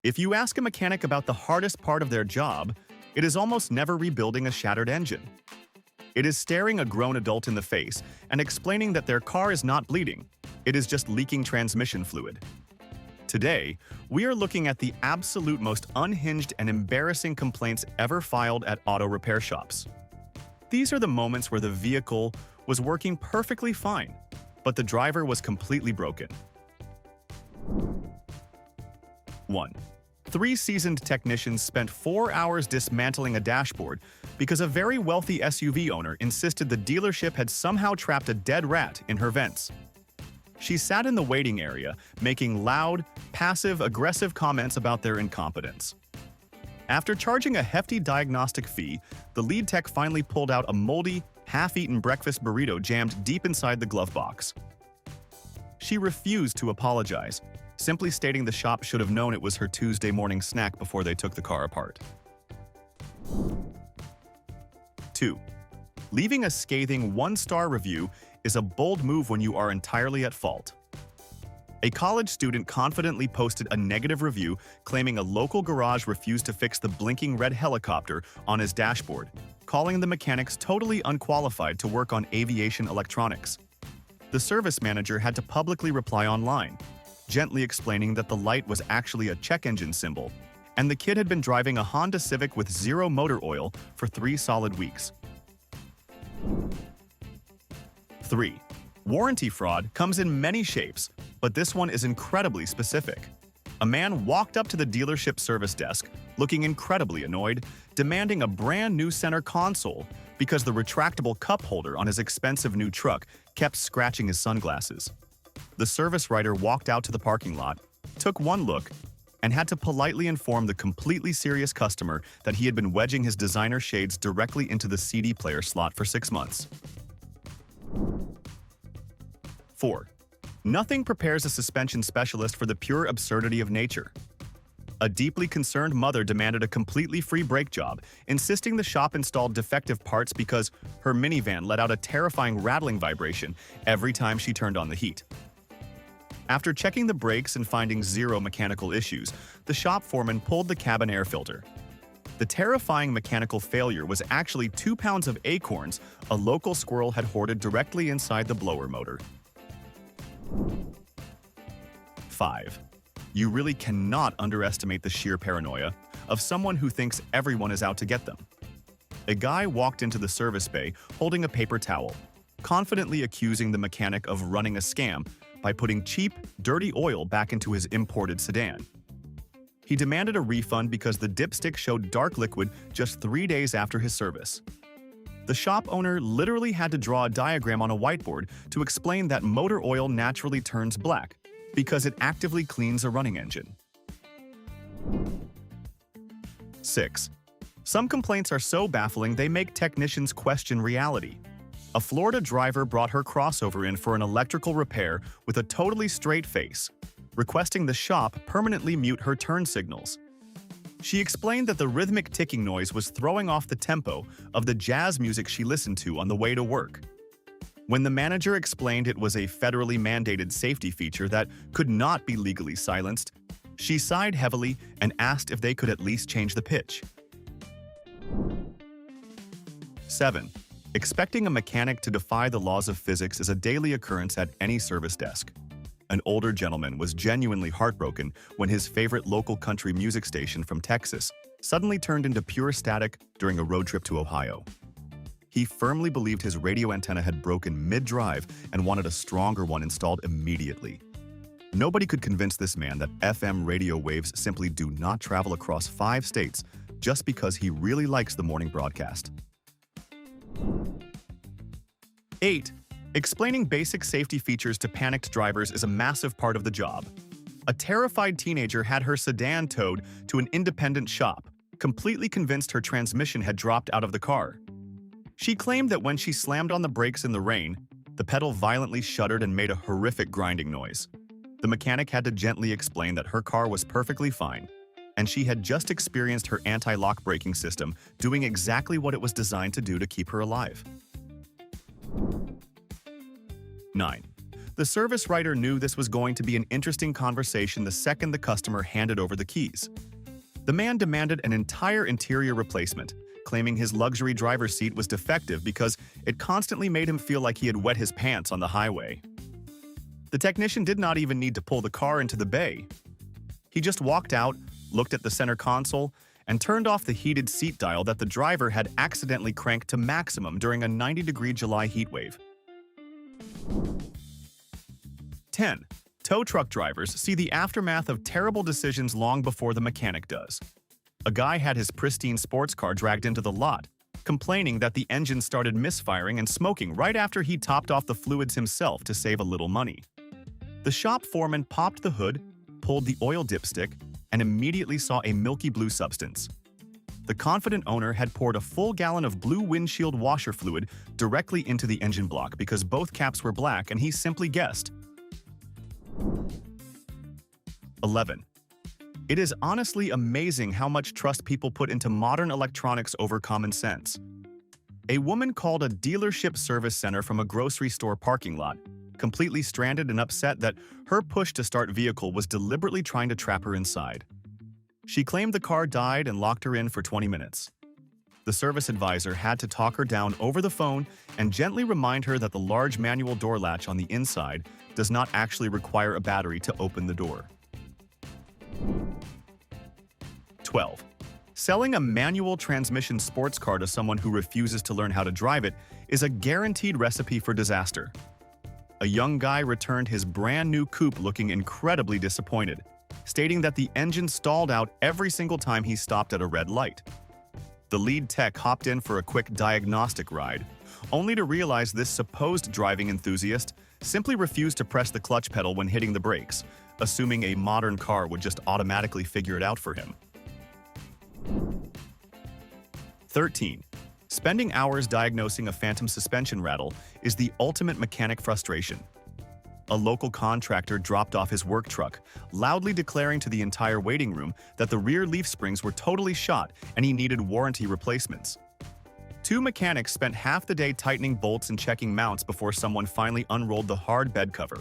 If you ask a mechanic about the hardest part of their job, it is almost never rebuilding a shattered engine. It is staring a grown adult in the face and explaining that their car is not bleeding, it is just leaking transmission fluid. Today, we are looking at the absolute most unhinged and embarrassing complaints ever filed at auto repair shops. These are the moments where the vehicle was working perfectly fine, but the driver was completely broken. 1. 3 seasoned technicians spent 4 hours dismantling a dashboard because a very wealthy SUV owner insisted the dealership had somehow trapped a dead rat in her vents. She sat in the waiting area, making loud, passive-aggressive comments about their incompetence. After charging a hefty diagnostic fee, the lead tech finally pulled out a moldy, half-eaten breakfast burrito jammed deep inside the glove box. She refused to apologize, simply stating the shop should have known it was her Tuesday morning snack before they took the car apart. 2. Leaving a scathing 1-star review is a bold move when you are entirely at fault. A college student confidently posted a negative review claiming a local garage refused to fix the blinking red helicopter on his dashboard, calling the mechanics totally unqualified to work on aviation electronics. The service manager had to publicly reply online, gently explaining that the light was actually a check engine symbol, and the kid had been driving a Honda Civic with 0 motor oil for 3 solid weeks. 3. Warranty fraud comes in many shapes, but this one is incredibly specific. A man walked up to the dealership service desk, looking incredibly annoyed, demanding a brand new center console because the retractable cup holder on his expensive new truck kept scratching his sunglasses. The service writer walked out to the parking lot, took one look, and had to politely inform the completely serious customer that he had been wedging his designer shades directly into the CD player slot for 6 months. 4. Nothing prepares a suspension specialist for the pure absurdity of nature. A deeply concerned mother demanded a completely free brake job, insisting the shop installed defective parts because her minivan let out a terrifying rattling vibration every time she turned on the heat. After checking the brakes and finding 0 mechanical issues, the shop foreman pulled the cabin air filter. The terrifying mechanical failure was actually 2 pounds of acorns a local squirrel had hoarded directly inside the blower motor. 5. You really cannot underestimate the sheer paranoia of someone who thinks everyone is out to get them. A guy walked into the service bay holding a paper towel, confidently accusing the mechanic of running a scam by putting cheap, dirty oil back into his imported sedan. He demanded a refund because the dipstick showed dark liquid just 3 days after his service. The shop owner literally had to draw a diagram on a whiteboard to explain that motor oil naturally turns black because it actively cleans a running engine. 6. Some complaints are so baffling they make technicians question reality. A Florida driver brought her crossover in for an electrical repair with a totally straight face, requesting the shop permanently mute her turn signals. She explained that the rhythmic ticking noise was throwing off the tempo of the jazz music she listened to on the way to work. When the manager explained it was a federally mandated safety feature that could not be legally silenced, she sighed heavily and asked if they could at least change the pitch. 7. Expecting a mechanic to defy the laws of physics is a daily occurrence at any service desk. An older gentleman was genuinely heartbroken when his favorite local country music station from Texas suddenly turned into pure static during a road trip to Ohio. He firmly believed his radio antenna had broken mid-drive and wanted a stronger one installed immediately. Nobody could convince this man that FM radio waves simply do not travel across 5 states just because he really likes the morning broadcast. 8. Explaining basic safety features to panicked drivers is a massive part of the job. A terrified teenager had her sedan towed to an independent shop, completely convinced her transmission had dropped out of the car. She claimed that when she slammed on the brakes in the rain, the pedal violently shuddered and made a horrific grinding noise. The mechanic had to gently explain that her car was perfectly fine, and she had just experienced her anti-lock braking system doing exactly what it was designed to do to keep her alive. 9. The service writer knew this was going to be an interesting conversation the second the customer handed over the keys. The man demanded an entire interior replacement, claiming his luxury driver's seat was defective because it constantly made him feel like he had wet his pants on the highway. The technician did not even need to pull the car into the bay. He just walked out, looked at the center console, and turned off the heated seat dial that the driver had accidentally cranked to maximum during a 90-degree July heatwave. 10. Tow truck drivers see the aftermath of terrible decisions long before the mechanic does. A guy had his pristine sports car dragged into the lot, complaining that the engine started misfiring and smoking right after he topped off the fluids himself to save a little money. The shop foreman popped the hood, pulled the oil dipstick, and immediately saw a milky blue substance. The confident owner had poured a full gallon of blue windshield washer fluid directly into the engine block because both caps were black and he simply guessed. 11. It is honestly amazing how much trust people put into modern electronics over common sense. A woman called a dealership service center from a grocery store parking lot, completely stranded and upset that her push-to-start vehicle was deliberately trying to trap her inside. She claimed the car died and locked her in for 20 minutes. The service advisor had to talk her down over the phone and gently remind her that the large manual door latch on the inside does not actually require a battery to open the door. 12. Selling a manual transmission sports car to someone who refuses to learn how to drive it is a guaranteed recipe for disaster. A young guy returned his brand new coupe looking incredibly disappointed, stating that the engine stalled out every single time he stopped at a red light. The lead tech hopped in for a quick diagnostic ride, only to realize this supposed driving enthusiast simply refused to press the clutch pedal when hitting the brakes, assuming a modern car would just automatically figure it out for him. 13. Spending hours diagnosing a phantom suspension rattle is the ultimate mechanic frustration. A local contractor dropped off his work truck, loudly declaring to the entire waiting room that the rear leaf springs were totally shot and he needed warranty replacements. Two mechanics spent half the day tightening bolts and checking mounts before someone finally unrolled the hard bed cover.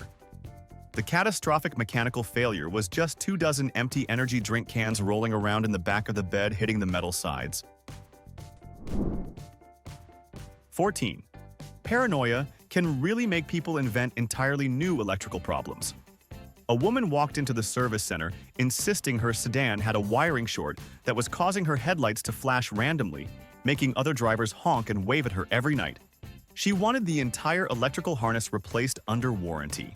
The catastrophic mechanical failure was just 24 empty energy drink cans rolling around in the back of the bed hitting the metal sides. 14. Paranoia can really make people invent entirely new electrical problems. A woman walked into the service center insisting her sedan had a wiring short that was causing her headlights to flash randomly, making other drivers honk and wave at her every night. She wanted the entire electrical harness replaced under warranty.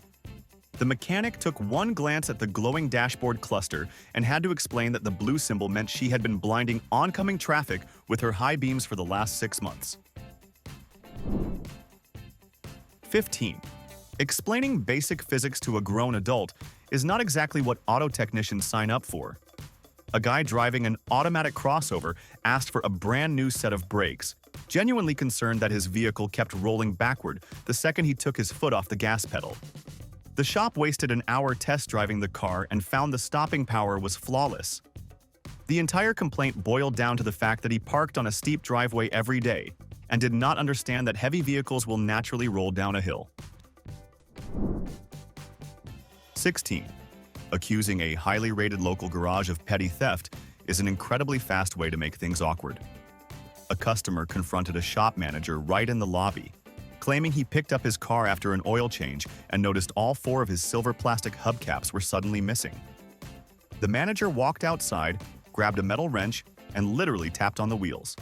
The mechanic took one glance at the glowing dashboard cluster and had to explain that the blue symbol meant she had been blinding oncoming traffic with her high beams for the last 6 months. 15. Explaining basic physics to a grown adult is not exactly what auto technicians sign up for. A guy driving an automatic crossover asked for a brand new set of brakes, genuinely concerned that his vehicle kept rolling backward the second he took his foot off the gas pedal. The shop wasted an hour test driving the car and found the stopping power was flawless. The entire complaint boiled down to the fact that he parked on a steep driveway every day and did not understand that heavy vehicles will naturally roll down a hill. 16. Accusing a highly rated local garage of petty theft is an incredibly fast way to make things awkward. A customer confronted a shop manager right in the lobby, claiming he picked up his car after an oil change and noticed all 4 of his silver plastic hubcaps were suddenly missing. The manager walked outside, grabbed a metal wrench, and literally tapped on the wheels.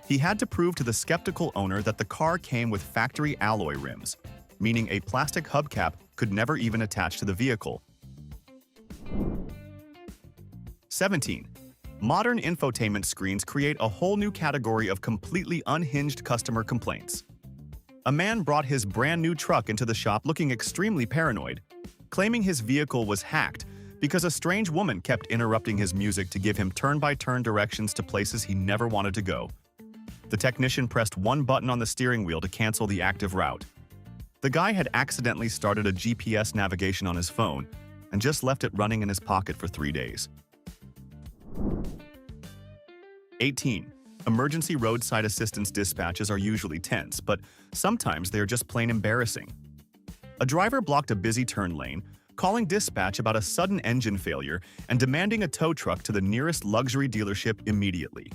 He had to prove to the skeptical owner that the car came with factory alloy rims, meaning a plastic hubcap could never even attach to the vehicle. 17. Modern infotainment screens create a whole new category of completely unhinged customer complaints. A man brought his brand new truck into the shop looking extremely paranoid, claiming his vehicle was hacked because a strange woman kept interrupting his music to give him turn-by-turn directions to places he never wanted to go. The technician pressed one button on the steering wheel to cancel the active route. The guy had accidentally started a GPS navigation on his phone and just left it running in his pocket for 3 days. 18. Emergency roadside assistance dispatches are usually tense, but sometimes they are just plain embarrassing. A driver blocked a busy turn lane, calling dispatch about a sudden engine failure and demanding a tow truck to the nearest luxury dealership immediately.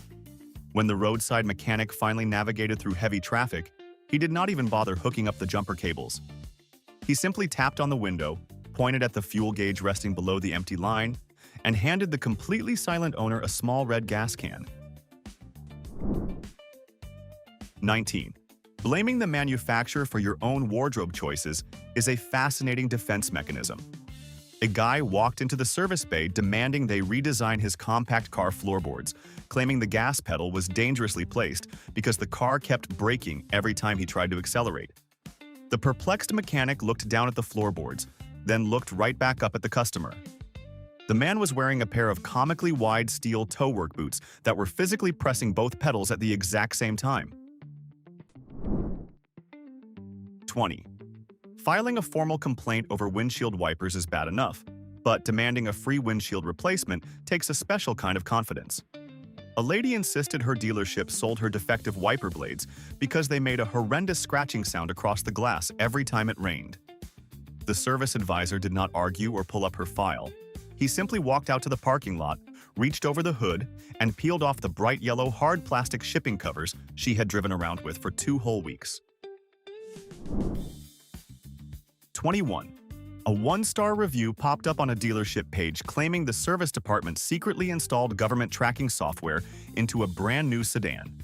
When the roadside mechanic finally navigated through heavy traffic, he did not even bother hooking up the jumper cables. He simply tapped on the window, pointed at the fuel gauge resting below the empty line, and handed the completely silent owner a small red gas can. 19. Blaming the manufacturer for your own wardrobe choices is a fascinating defense mechanism. A guy walked into the service bay demanding they redesign his compact car floorboards, claiming the gas pedal was dangerously placed because the car kept braking every time he tried to accelerate. The perplexed mechanic looked down at the floorboards, then looked right back up at the customer. The man was wearing a pair of comically wide steel toe work boots that were physically pressing both pedals at the exact same time. 20. Filing a formal complaint over windshield wipers is bad enough, but demanding a free windshield replacement takes a special kind of confidence. A lady insisted her dealership sold her defective wiper blades because they made a horrendous scratching sound across the glass every time it rained. The service advisor did not argue or pull up her file. He simply walked out to the parking lot, reached over the hood, and peeled off the bright yellow hard plastic shipping covers she had driven around with for 2 whole weeks. 21. A 1-star review popped up on a dealership page claiming the service department secretly installed government tracking software into a brand new sedan.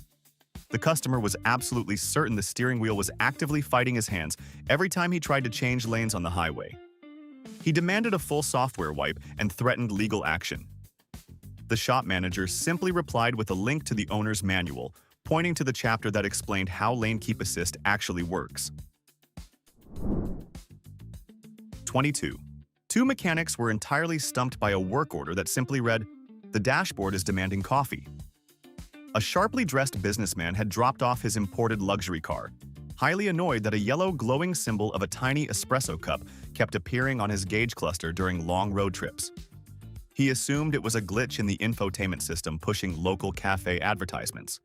The customer was absolutely certain the steering wheel was actively fighting his hands every time he tried to change lanes on the highway. He demanded a full software wipe and threatened legal action. The shop manager simply replied with a link to the owner's manual, pointing to the chapter that explained how lane keep assist actually works. 22. 2 mechanics were entirely stumped by a work order that simply read, "The dashboard is demanding coffee." A sharply dressed businessman had dropped off his imported luxury car, highly annoyed that a yellow glowing symbol of a tiny espresso cup kept appearing on his gauge cluster during long road trips. He assumed it was a glitch in the infotainment system pushing local cafe advertisements.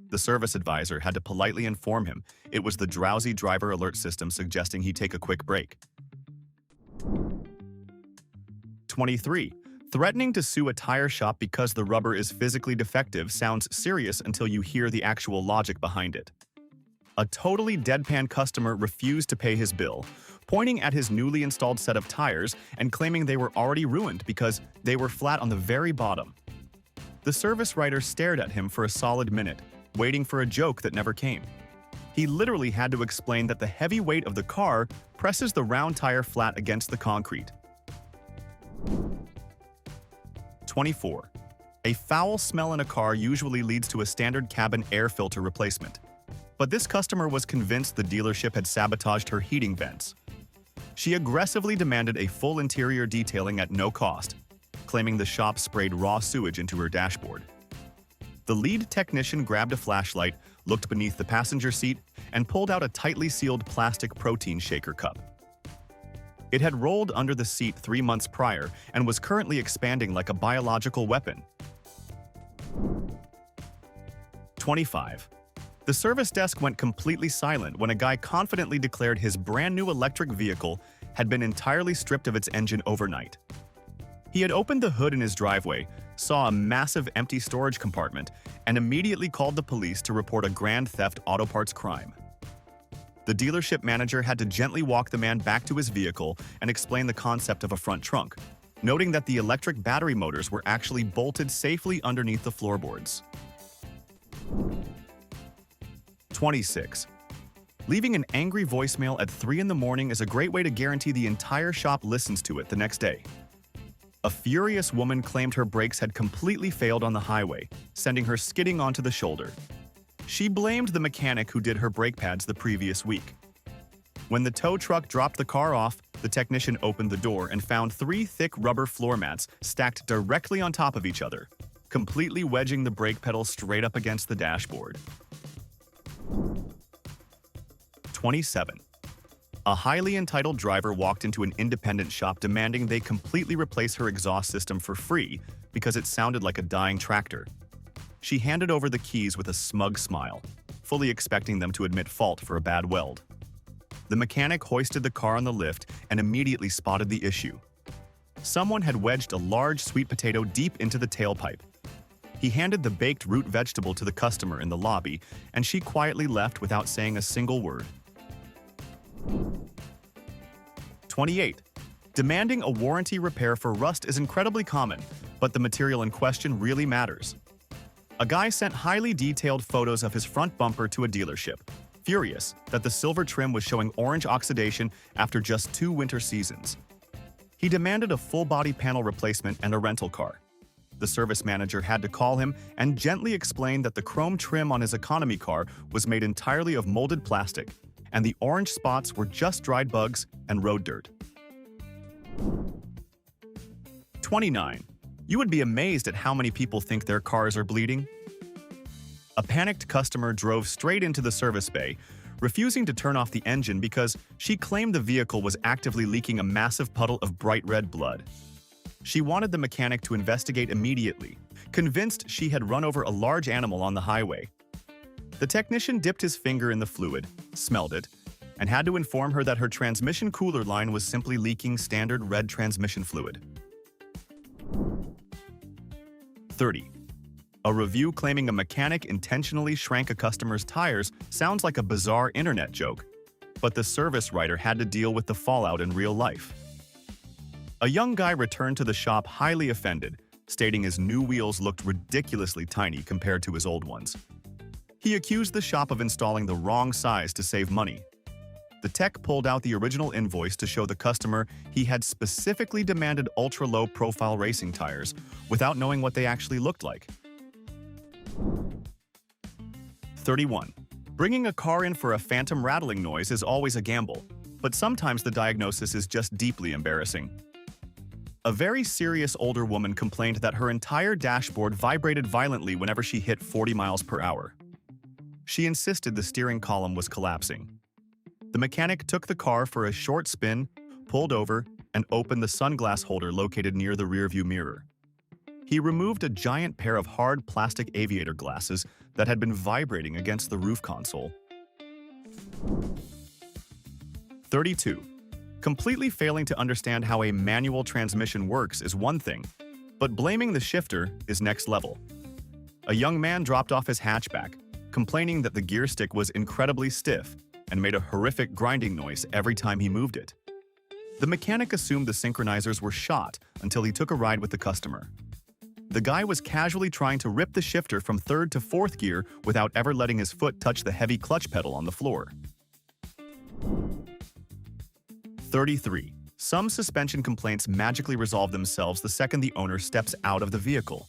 The service advisor had to politely inform him it was the drowsy driver alert system suggesting he take a quick break. 23. Threatening to sue a tire shop because the rubber is physically defective sounds serious until you hear the actual logic behind it. A totally deadpan customer refused to pay his bill, pointing at his newly installed set of tires and claiming they were already ruined because they were flat on the very bottom. The service writer stared at him for a solid minute, waiting for a joke that never came. He literally had to explain that the heavy weight of the car presses the round tire flat against the concrete. 24. A foul smell in a car usually leads to a standard cabin air filter replacement. But this customer was convinced the dealership had sabotaged her heating vents. She aggressively demanded a full interior detailing at no cost, claiming the shop sprayed raw sewage into her dashboard. The lead technician grabbed a flashlight, looked beneath the passenger seat, and pulled out a tightly sealed plastic protein shaker cup. It had rolled under the seat 3 months prior and was currently expanding like a biological weapon. 25. The service desk went completely silent when a guy confidently declared his brand new electric vehicle had been entirely stripped of its engine overnight. He had opened the hood in his driveway, saw a massive empty storage compartment, and immediately called the police to report a grand theft auto parts crime. The dealership manager had to gently walk the man back to his vehicle and explain the concept of a front trunk, noting that the electric battery motors were actually bolted safely underneath the floorboards. 26. Leaving an angry voicemail at 3 in the morning is a great way to guarantee the entire shop listens to it the next day. A furious woman claimed her brakes had completely failed on the highway, sending her skidding onto the shoulder. She blamed the mechanic who did her brake pads the previous week. When the tow truck dropped the car off, the technician opened the door and found 3 thick rubber floor mats stacked directly on top of each other, completely wedging the brake pedal straight up against the dashboard. 27. A highly entitled driver walked into an independent shop demanding they completely replace her exhaust system for free because it sounded like a dying tractor. She handed over the keys with a smug smile, fully expecting them to admit fault for a bad weld. The mechanic hoisted the car on the lift and immediately spotted the issue. Someone had wedged a large sweet potato deep into the tailpipe. He handed the baked root vegetable to the customer in the lobby, and she quietly left without saying a single word. 28. Demanding a warranty repair for rust is incredibly common, but the material in question really matters. A guy sent highly detailed photos of his front bumper to a dealership, furious that the silver trim was showing orange oxidation after just 2 winter seasons. He demanded a full-body panel replacement and a rental car. The service manager had to call him and gently explain that the chrome trim on his economy car was made entirely of molded plastic, and the orange spots were just dried bugs and road dirt. 29. You would be amazed at how many people think their cars are bleeding. A panicked customer drove straight into the service bay, refusing to turn off the engine because she claimed the vehicle was actively leaking a massive puddle of bright red blood. She wanted the mechanic to investigate immediately, convinced she had run over a large animal on the highway. The technician dipped his finger in the fluid, smelled it, and had to inform her that her transmission cooler line was simply leaking standard red transmission fluid. 30. A review claiming a mechanic intentionally shrank a customer's tires sounds like a bizarre internet joke, but the service writer had to deal with the fallout in real life. A young guy returned to the shop highly offended, stating his new wheels looked ridiculously tiny compared to his old ones. He accused the shop of installing the wrong size to save money. The tech pulled out the original invoice to show the customer he had specifically demanded ultra-low profile racing tires without knowing what they actually looked like. 31. Bringing a car in for a phantom rattling noise is always a gamble, but sometimes the diagnosis is just deeply embarrassing. A very serious older woman complained that her entire dashboard vibrated violently whenever she hit 40 miles per hour. She insisted the steering column was collapsing. The mechanic took the car for a short spin, pulled over, and opened the sunglass holder located near the rearview mirror. He removed a giant pair of hard plastic aviator glasses that had been vibrating against the roof console. 32. Completely failing to understand how a manual transmission works is one thing, but blaming the shifter is next level. A young man dropped off his hatchback, complaining that the gear stick was incredibly stiff and made a horrific grinding noise every time he moved it. The mechanic assumed the synchronizers were shot until he took a ride with the customer. The guy was casually trying to rip the shifter from 3rd to 4th gear without ever letting his foot touch the heavy clutch pedal on the floor. 33. Some suspension complaints magically resolve themselves the second the owner steps out of the vehicle.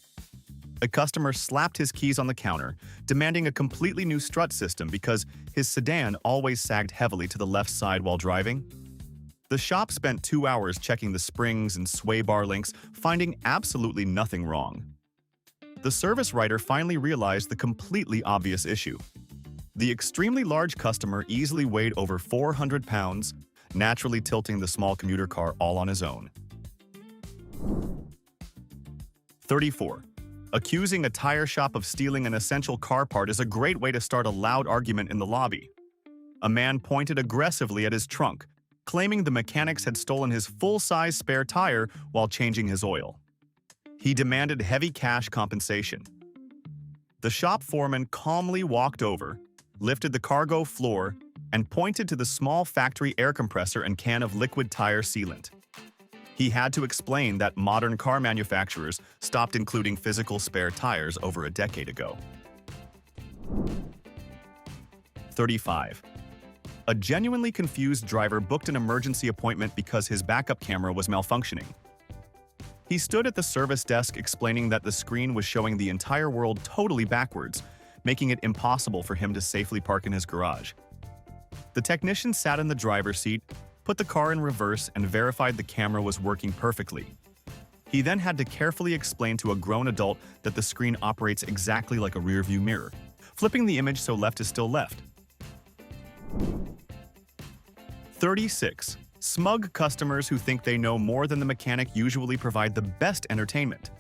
A customer slapped his keys on the counter, demanding a completely new strut system because his sedan always sagged heavily to the left side while driving. The shop spent 2 hours checking the springs and sway bar links, finding absolutely nothing wrong. The service writer finally realized the completely obvious issue. The extremely large customer easily weighed over 400 pounds, naturally tilting the small commuter car all on his own. 34. Accusing a tire shop of stealing an essential car part is a great way to start a loud argument in the lobby. A man pointed aggressively at his trunk, claiming the mechanics had stolen his full-size spare tire while changing his oil. He demanded heavy cash compensation. The shop foreman calmly walked over, lifted the cargo floor, and pointed to the small factory air compressor and can of liquid tire sealant. He had to explain that modern car manufacturers stopped including physical spare tires over a decade ago. 35. A genuinely confused driver booked an emergency appointment because his backup camera was malfunctioning. He stood at the service desk explaining that the screen was showing the entire world totally backwards, making it impossible for him to safely park in his garage. The technician sat in the driver's seat, put the car in reverse, and verified the camera was working perfectly. He then had to carefully explain to a grown adult that the screen operates exactly like a rearview mirror, flipping the image so left is still left. 36. Smug customers who think they know more than the mechanic usually provide the best entertainment.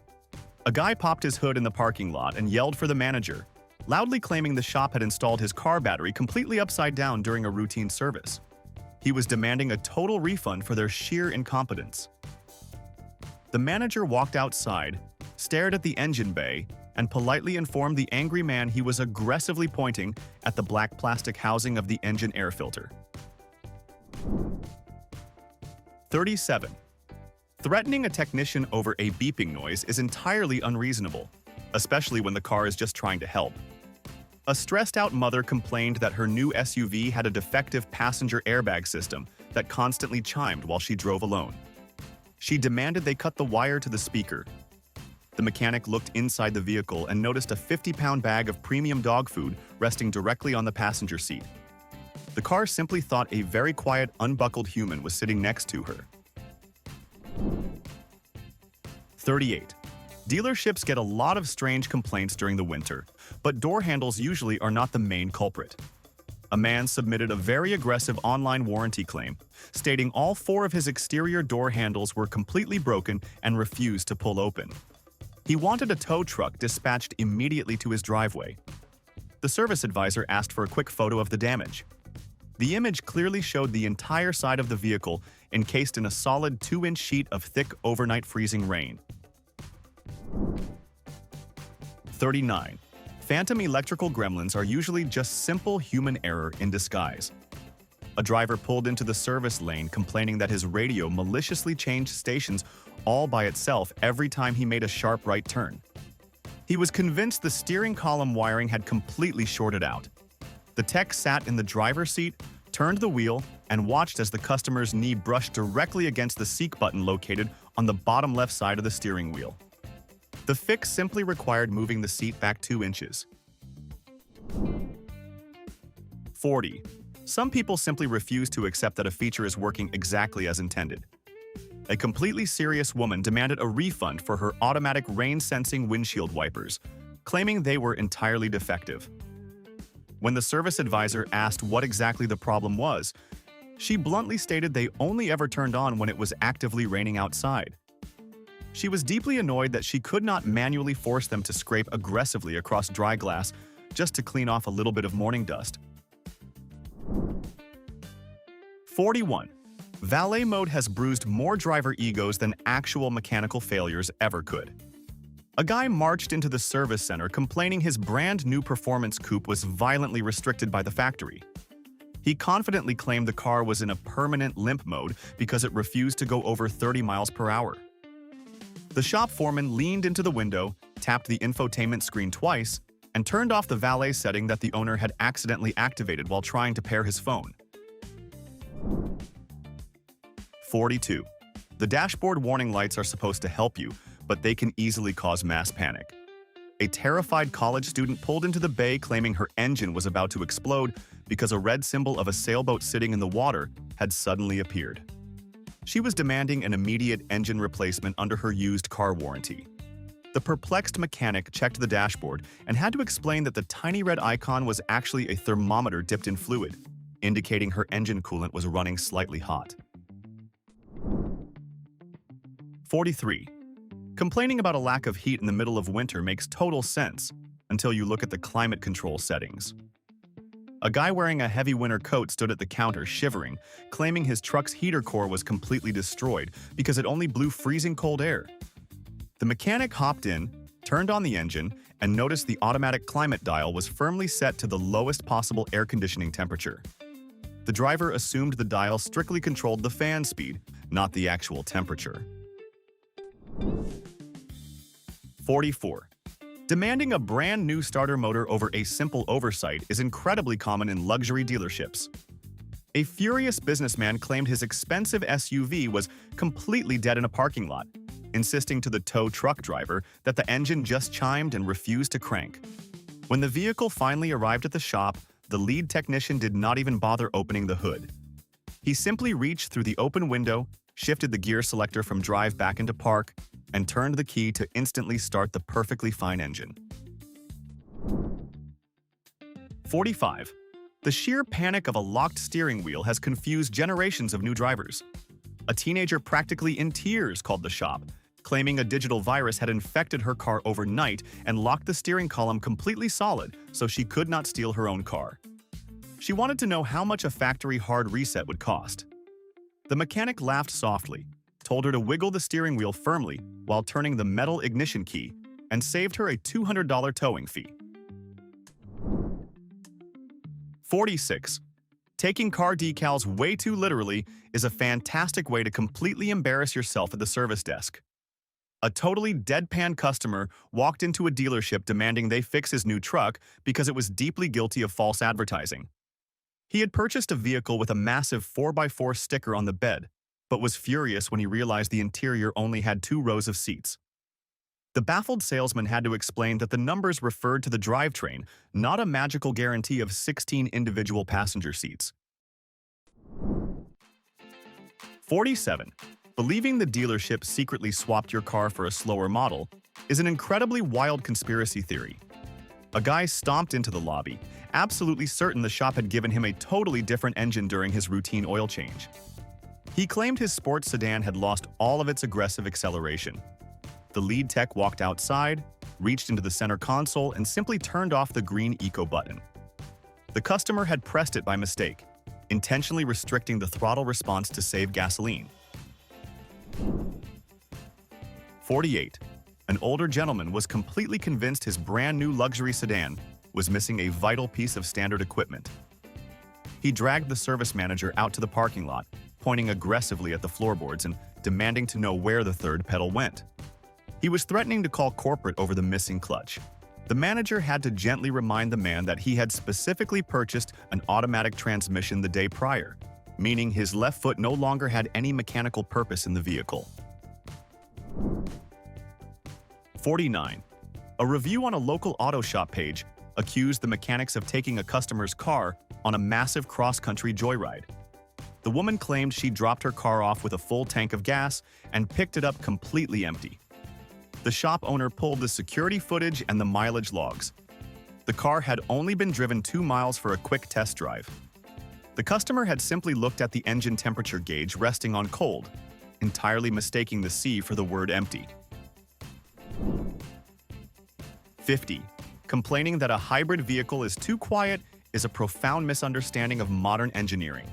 A guy popped his hood in the parking lot and yelled for the manager, loudly claiming the shop had installed his car battery completely upside down during a routine service. He was demanding a total refund for their sheer incompetence. The manager walked outside, stared at the engine bay, and politely informed the angry man he was aggressively pointing at the black plastic housing of the engine air filter. 37. Threatening a technician over a beeping noise is entirely unreasonable, especially when the car is just trying to help. A stressed-out mother complained that her new SUV had a defective passenger airbag system that constantly chimed while she drove alone. She demanded they cut the wire to the speaker. The mechanic looked inside the vehicle and noticed a 50-pound bag of premium dog food resting directly on the passenger seat. The car simply thought a very quiet, unbuckled human was sitting next to her. 38. Dealerships get a lot of strange complaints during the winter, but door handles usually are not the main culprit. A man submitted a very aggressive online warranty claim, stating all 4 of his exterior door handles were completely broken and refused to pull open. He wanted a tow truck dispatched immediately to his driveway. The service advisor asked for a quick photo of the damage. The image clearly showed the entire side of the vehicle encased in a solid 2-inch sheet of thick overnight freezing rain. 39. Phantom electrical gremlins are usually just simple human error in disguise. A driver pulled into the service lane complaining that his radio maliciously changed stations all by itself every time he made a sharp right turn. He was convinced the steering column wiring had completely shorted out. The tech sat in the driver's seat, turned the wheel, and watched as the customer's knee brushed directly against the seek button located on the bottom left side of the steering wheel. The fix simply required moving the seat back 2 inches. 40. Some people simply refuse to accept that a feature is working exactly as intended. A completely serious woman demanded a refund for her automatic rain-sensing windshield wipers, claiming they were entirely defective. When the service advisor asked what exactly the problem was, she bluntly stated they only ever turned on when it was actively raining outside. She was deeply annoyed that she could not manually force them to scrape aggressively across dry glass just to clean off a little bit of morning dust. 41. Valet mode has bruised more driver egos than actual mechanical failures ever could. A guy marched into the service center complaining his brand new performance coupe was violently restricted by the factory. He confidently claimed the car was in a permanent limp mode because it refused to go over 30 miles per hour. The shop foreman leaned into the window, tapped the infotainment screen twice, and turned off the valet setting that the owner had accidentally activated while trying to pair his phone. 42. The dashboard warning lights are supposed to help you, but they can easily cause mass panic. A terrified college student pulled into the bay claiming her engine was about to explode because a red symbol of a sailboat sitting in the water had suddenly appeared. She was demanding an immediate engine replacement under her used car warranty. The perplexed mechanic checked the dashboard and had to explain that the tiny red icon was actually a thermometer dipped in fluid, indicating her engine coolant was running slightly hot. 43. Complaining about a lack of heat in the middle of winter makes total sense until you look at the climate control settings. A guy wearing a heavy winter coat stood at the counter shivering, claiming his truck's heater core was completely destroyed because it only blew freezing cold air. The mechanic hopped in, turned on the engine, and noticed the automatic climate dial was firmly set to the lowest possible air conditioning temperature. The driver assumed the dial strictly controlled the fan speed, not the actual temperature. 44. Demanding a brand new starter motor over a simple oversight is incredibly common in luxury dealerships. A furious businessman claimed his expensive SUV was completely dead in a parking lot, insisting to the tow truck driver that the engine just chimed and refused to crank. When the vehicle finally arrived at the shop, the lead technician did not even bother opening the hood. He simply reached through the open window, shifted the gear selector from drive back into park, and turned the key to instantly start the perfectly fine engine. 45. The sheer panic of a locked steering wheel has confused generations of new drivers. A teenager practically in tears called the shop, claiming a digital virus had infected her car overnight and locked the steering column completely solid so she could not steal her own car. She wanted to know how much a factory hard reset would cost. The mechanic laughed softly, told her to wiggle the steering wheel firmly while turning the metal ignition key, and saved her a $200 towing fee. 46. Taking car decals way too literally is a fantastic way to completely embarrass yourself at the service desk. A totally deadpan customer walked into a dealership demanding they fix his new truck because it was deeply guilty of false advertising. He had purchased a vehicle with a massive 4x4 sticker on the bed, but was furious when he realized the interior only had 2 rows of seats. The baffled salesman had to explain that the numbers referred to the drivetrain, not a magical guarantee of 16 individual passenger seats. 47. Believing the dealership secretly swapped your car for a slower model is an incredibly wild conspiracy theory. A guy stomped into the lobby, absolutely certain the shop had given him a totally different engine during his routine oil change. He claimed his sports sedan had lost all of its aggressive acceleration. The lead tech walked outside, reached into the center console, and simply turned off the green eco button. The customer had pressed it by mistake, intentionally restricting the throttle response to save gasoline. 48. An older gentleman was completely convinced his brand new luxury sedan was missing a vital piece of standard equipment. He dragged the service manager out to the parking lot, pointing aggressively at the floorboards and demanding to know where the third pedal went. He was threatening to call corporate over the missing clutch. The manager had to gently remind the man that he had specifically purchased an automatic transmission the day prior, meaning his left foot no longer had any mechanical purpose in the vehicle. 49. A review on a local auto shop page accused the mechanics of taking a customer's car on a massive cross-country joyride. The woman claimed she dropped her car off with a full tank of gas and picked it up completely empty. The shop owner pulled the security footage and the mileage logs. The car had only been driven 2 miles for a quick test drive. The customer had simply looked at the engine temperature gauge resting on cold, entirely mistaking the C for the word empty. 50. Complaining that a hybrid vehicle is too quiet is a profound misunderstanding of modern engineering.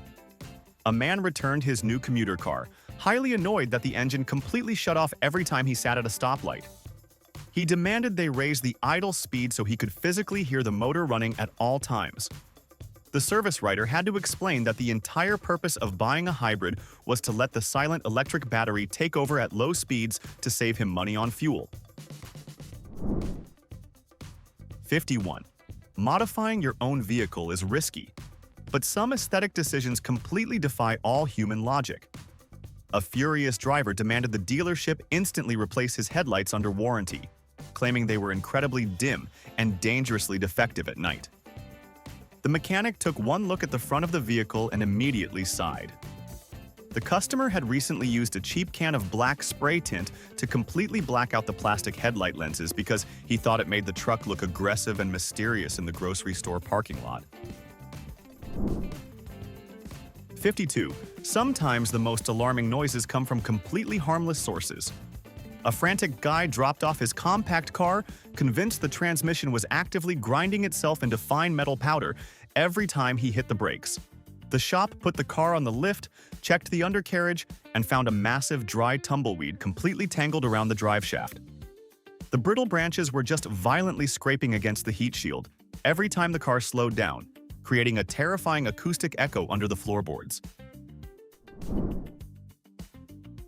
A man returned his new commuter car, highly annoyed that the engine completely shut off every time he sat at a stoplight. He demanded they raise the idle speed so he could physically hear the motor running at all times. The service writer had to explain that the entire purpose of buying a hybrid was to let the silent electric battery take over at low speeds to save him money on fuel. 51. Modifying your own vehicle is risky, but some aesthetic decisions completely defy all human logic. A furious driver demanded the dealership instantly replace his headlights under warranty, claiming they were incredibly dim and dangerously defective at night. The mechanic took one look at the front of the vehicle and immediately sighed. The customer had recently used a cheap can of black spray tint to completely black out the plastic headlight lenses because he thought it made the truck look aggressive and mysterious in the grocery store parking lot. 52. Sometimes the most alarming noises come from completely harmless sources. A frantic guy dropped off his compact car, convinced the transmission was actively grinding itself into fine metal powder every time he hit the brakes. The shop put the car on the lift, checked the undercarriage, and found a massive dry tumbleweed completely tangled around the driveshaft. The brittle branches were just violently scraping against the heat shield every time the car slowed down, creating a terrifying acoustic echo under the floorboards.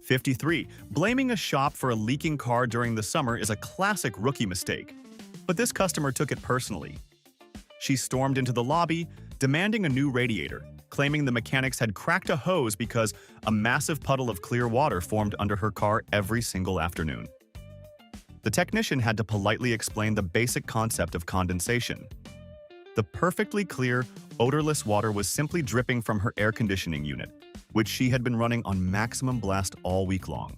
53. Blaming a shop for a leaking car during the summer is a classic rookie mistake, but this customer took it personally. She stormed into the lobby, demanding a new radiator, claiming the mechanics had cracked a hose because a massive puddle of clear water formed under her car every single afternoon. The technician had to politely explain the basic concept of condensation. The perfectly clear, odorless water was simply dripping from her air conditioning unit, which she had been running on maximum blast all week long.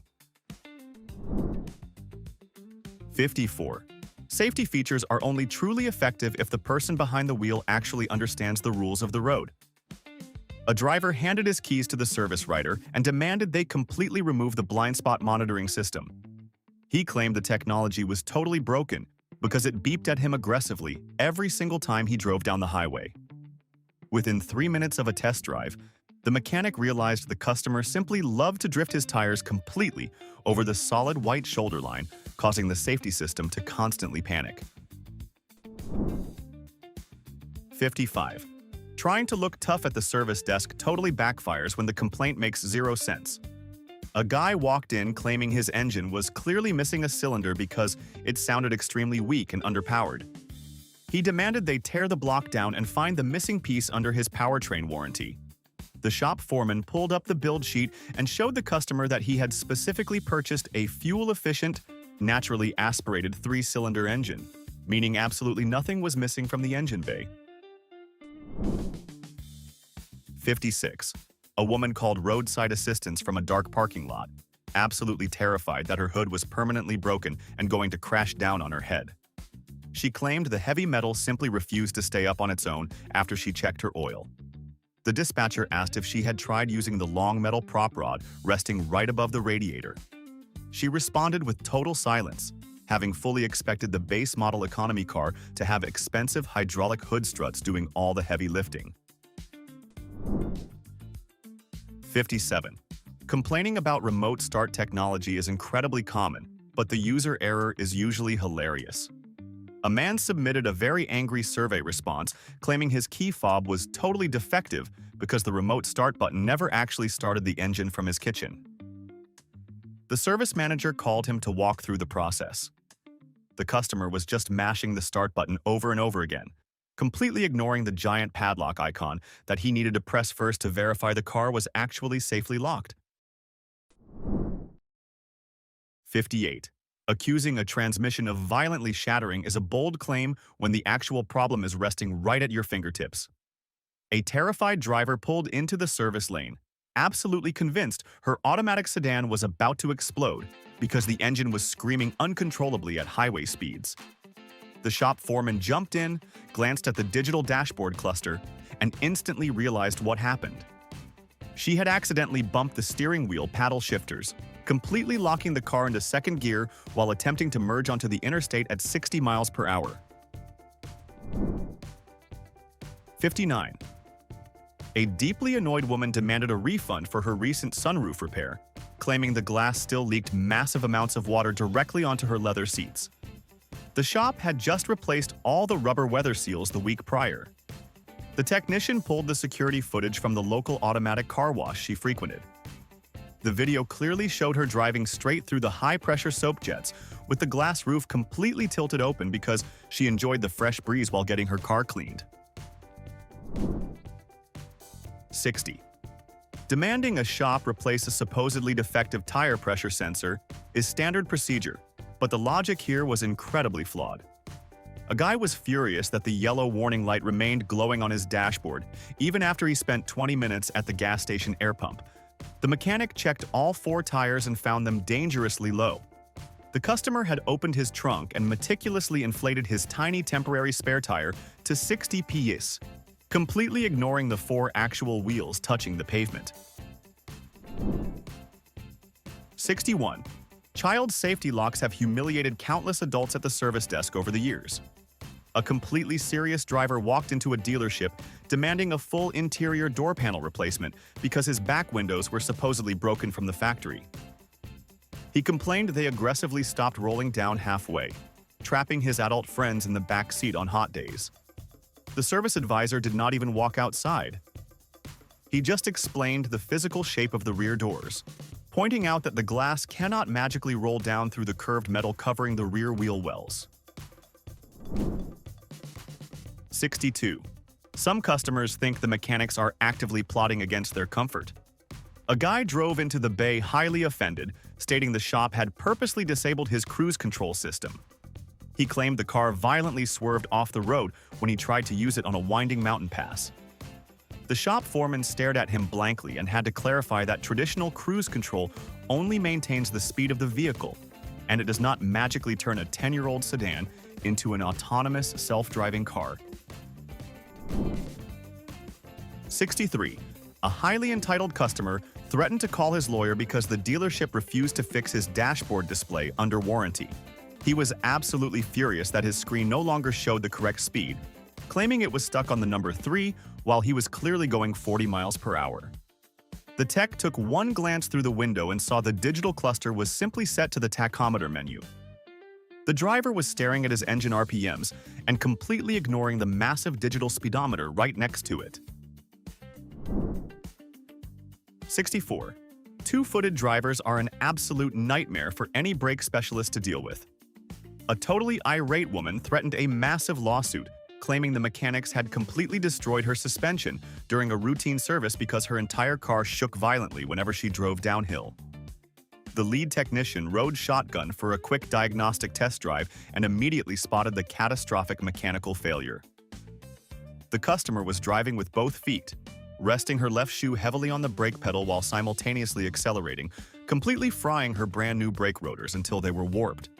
54. Safety features are only truly effective if the person behind the wheel actually understands the rules of the road. A driver handed his keys to the service writer and demanded they completely remove the blind spot monitoring system. He claimed the technology was totally broken because it beeped at him aggressively every single time he drove down the highway. Within 3 minutes of a test drive, the mechanic realized the customer simply loved to drift his tires completely over the solid white shoulder line, causing the safety system to constantly panic. 55. Trying to look tough at the service desk totally backfires when the complaint makes zero sense. A guy walked in claiming his engine was clearly missing a cylinder because it sounded extremely weak and underpowered. He demanded they tear the block down and find the missing piece under his powertrain warranty. The shop foreman pulled up the build sheet and showed the customer that he had specifically purchased a fuel-efficient, naturally aspirated 3-cylinder engine, meaning absolutely nothing was missing from the engine bay. 56. A woman called roadside assistance from a dark parking lot, absolutely terrified that her hood was permanently broken and going to crash down on her head. She claimed the heavy metal simply refused to stay up on its own after she checked her oil. The dispatcher asked if she had tried using the long metal prop rod resting right above the radiator. She responded with total silence, having fully expected the base model economy car to have expensive hydraulic hood struts doing all the heavy lifting. 57. Complaining about remote start technology is incredibly common, but the user error is usually hilarious. A man submitted a very angry survey response claiming his key fob was totally defective because the remote start button never actually started the engine from his kitchen. The service manager called him to walk through the process. The customer was just mashing the start button over and over again, completely ignoring the giant padlock icon that he needed to press first to verify the car was actually safely locked. 58. Accusing a transmission of violently shattering is a bold claim when the actual problem is resting right at your fingertips. A terrified driver pulled into the service lane, absolutely convinced her automatic sedan was about to explode because the engine was screaming uncontrollably at highway speeds. The shop foreman jumped in, glanced at the digital dashboard cluster, and instantly realized what happened. She had accidentally bumped the steering wheel paddle shifters, completely locking the car into second gear while attempting to merge onto the interstate at 60 miles per hour. 59. A deeply annoyed woman demanded a refund for her recent sunroof repair, claiming the glass still leaked massive amounts of water directly onto her leather seats. The shop had just replaced all the rubber weather seals the week prior. The technician pulled the security footage from the local automatic car wash she frequented. The video clearly showed her driving straight through the high-pressure soap jets, with the glass roof completely tilted open because she enjoyed the fresh breeze while getting her car cleaned. 60. Demanding a shop replace a supposedly defective tire pressure sensor is standard procedure, but the logic here was incredibly flawed. A guy was furious that the yellow warning light remained glowing on his dashboard, even after he spent 20 minutes at the gas station air pump. The mechanic checked all 4 tires and found them dangerously low. The customer had opened his trunk and meticulously inflated his tiny temporary spare tire to 60 PS, completely ignoring the 4 actual wheels touching the pavement. 61. Child safety locks have humiliated countless adults at the service desk over the years. A completely serious driver walked into a dealership demanding a full interior door panel replacement because his back windows were supposedly broken from the factory. He complained they aggressively stopped rolling down halfway, trapping his adult friends in the back seat on hot days. The service advisor did not even walk outside. He just explained the physical shape of the rear doors, pointing out that the glass cannot magically roll down through the curved metal covering the rear wheel wells. 62. Some customers think the mechanics are actively plotting against their comfort. A guy drove into the bay highly offended, stating the shop had purposely disabled his cruise control system. He claimed the car violently swerved off the road when he tried to use it on a winding mountain pass. The shop foreman stared at him blankly and had to clarify that traditional cruise control only maintains the speed of the vehicle, and it does not magically turn a 10-year-old sedan into an autonomous self-driving car. 63. A highly entitled customer threatened to call his lawyer because the dealership refused to fix his dashboard display under warranty. He was absolutely furious that his screen no longer showed the correct speed, claiming it was stuck on the number 3 while he was clearly going 40 miles per hour. The tech took one glance through the window and saw the digital cluster was simply set to the tachometer menu. The driver was staring at his engine RPMs and completely ignoring the massive digital speedometer right next to it. 64. Two-footed drivers are an absolute nightmare for any brake specialist to deal with. A totally irate woman threatened a massive lawsuit, claiming the mechanics had completely destroyed her suspension during a routine service because her entire car shook violently whenever she drove downhill. The lead technician rode shotgun for a quick diagnostic test drive and immediately spotted the catastrophic mechanical failure. The customer was driving with both feet, resting her left shoe heavily on the brake pedal while simultaneously accelerating, completely frying her brand new brake rotors until they were warped.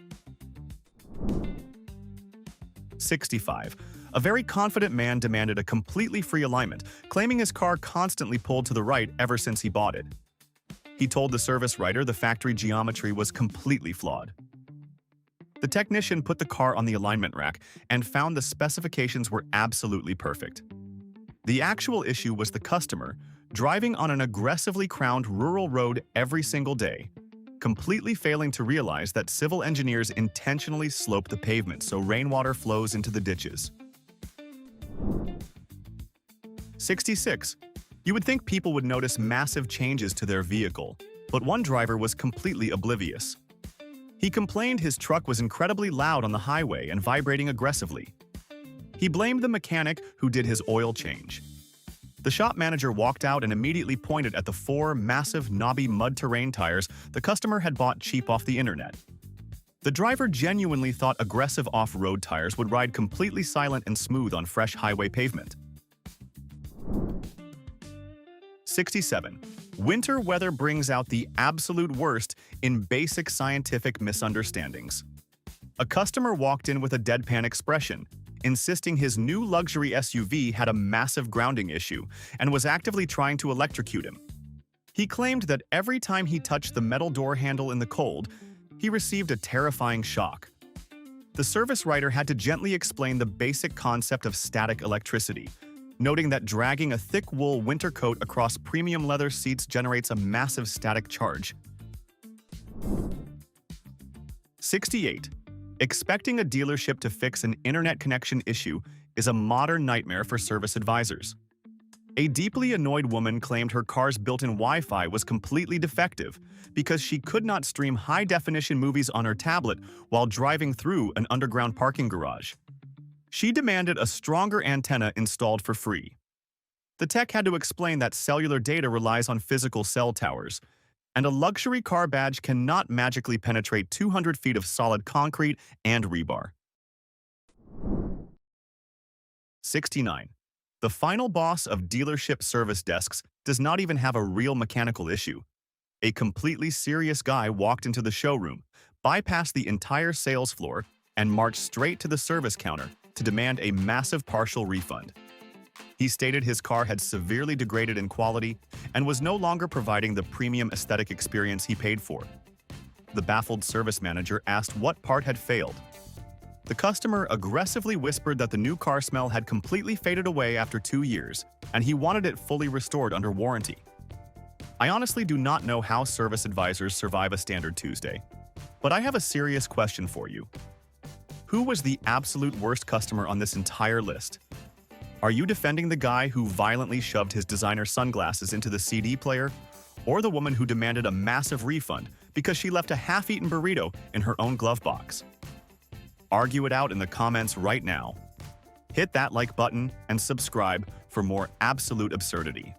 65. A very confident man demanded a completely free alignment, claiming his car constantly pulled to the right ever since he bought it. He told the service writer the factory geometry was completely flawed. The technician put the car on the alignment rack and found the specifications were absolutely perfect. The actual issue was the customer, driving on an aggressively crowned rural road every single day, completely failing to realize that civil engineers intentionally slope the pavement so rainwater flows into the ditches. 66. You would think people would notice massive changes to their vehicle, but one driver was completely oblivious. He complained his truck was incredibly loud on the highway and vibrating aggressively. He blamed the mechanic who did his oil change. The shop manager walked out and immediately pointed at the 4 massive, knobby mud terrain tires the customer had bought cheap off the internet. The driver genuinely thought aggressive off-road tires would ride completely silent and smooth on fresh highway pavement. 67. Winter weather brings out the absolute worst in basic scientific misunderstandings. A customer walked in with a deadpan expression, insisting his new luxury SUV had a massive grounding issue and was actively trying to electrocute him. He claimed that every time he touched the metal door handle in the cold, he received a terrifying shock. The service writer had to gently explain the basic concept of static electricity, noting that dragging a thick wool winter coat across premium leather seats generates a massive static charge. 68. Expecting a dealership to fix an internet connection issue is a modern nightmare for service advisors. A deeply annoyed woman claimed her car's built-in Wi-Fi was completely defective because she could not stream high-definition movies on her tablet while driving through an underground parking garage. She demanded a stronger antenna installed for free. The tech had to explain that cellular data relies on physical cell towers, and a luxury car badge cannot magically penetrate 200 feet of solid concrete and rebar. 69. The final boss of dealership service desks does not even have a real mechanical issue. A completely serious guy walked into the showroom, bypassed the entire sales floor, and marched straight to the service counter to demand a massive partial refund. He stated his car had severely degraded in quality and was no longer providing the premium aesthetic experience he paid for. The baffled service manager asked what part had failed. The customer aggressively whispered that the new car smell had completely faded away after 2 years, and he wanted it fully restored under warranty. I honestly do not know how service advisors survive a standard Tuesday, but I have a serious question for you. Who was the absolute worst customer on this entire list? Are you defending the guy who violently shoved his designer sunglasses into the CD player, or the woman who demanded a massive refund because she left a half-eaten burrito in her own glove box? Argue it out in the comments right now. Hit that like button and subscribe for more absolute absurdity.